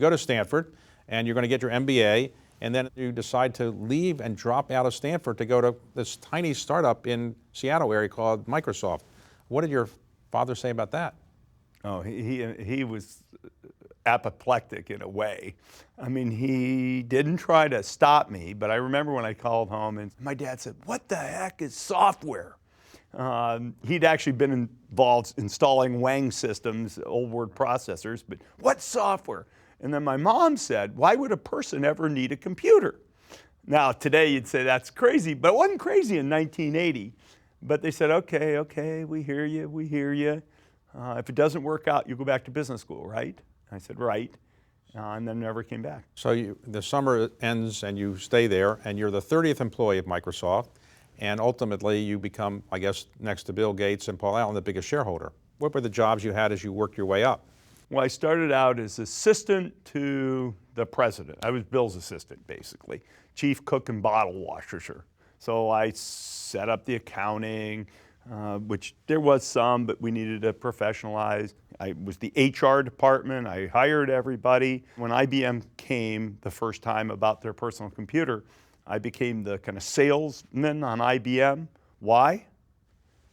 You go to Stanford, and you're going to get your MBA, and then you decide to leave and drop out of Stanford to go to this tiny startup in Seattle area called Microsoft. What did your father say about that? Oh, he was apoplectic in a way. I mean, he didn't try to stop me, but I remember when I called home and my dad said, "What the heck is software?" He'd actually been involved installing Wang systems, old word processors, but what software? And then my mom said, "Why would a person ever need a computer?" Now, today you'd say that's crazy, but it wasn't crazy in 1980. But they said, okay, we hear you, we hear you. If it doesn't work out, you go back to business school, right? I said, right. And then never came back. So the summer ends and you stay there, and you're the 30th employee of Microsoft, and ultimately you become, I guess, next to Bill Gates and Paul Allen, the biggest shareholder. What were the jobs you had as you worked your way up? Well, I started out as assistant to the president. I was Bill's assistant, basically. Chief cook and bottle washer. So I set up the accounting, which there was some, but we needed to professionalize. I was the HR department. I hired everybody. When IBM came the first time about their personal computer, I became the kind of salesman on IBM. Why?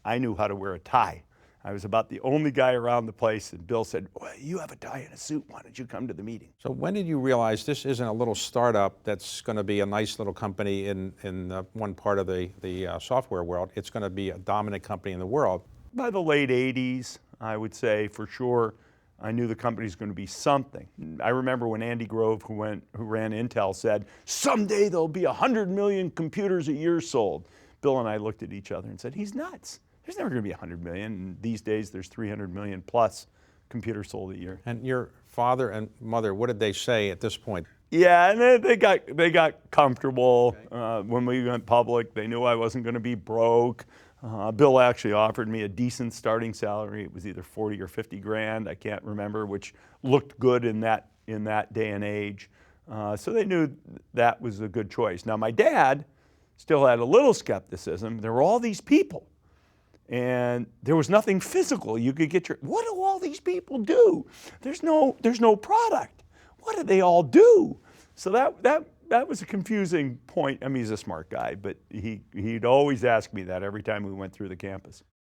I knew how to wear a tie. I was about the only guy around the place, and Bill said, "Well, you have a tie and a suit. Why don't you come to the meeting?" So when did you realize this isn't a little startup that's going to be a nice little company in one part of the software world? It's going to be a dominant company in the world. By the late 80s, I would say for sure, I knew the company's going to be something. I remember when Andy Grove, who ran Intel, said, "Someday there'll be 100 million computers a year sold." Bill and I looked at each other and said, "He's nuts. There's never going to be 100 million. And these days, there's 300 million plus computers sold a year." And your father and mother, what did they say at this point? Yeah, and they got comfortable. When we went public. They knew I wasn't going to be broke. Bill actually offered me a decent starting salary. It was either 40 or 50 grand. I can't remember, which looked good in that day and age. So they knew that was a good choice. Now, my dad still had a little skepticism. There were all these people, and there was nothing physical. You could get what do all these people do? There's no product. What do they all do? So that was a confusing point. I mean, he's a smart guy, but he'd always ask me that every time we went through the campus.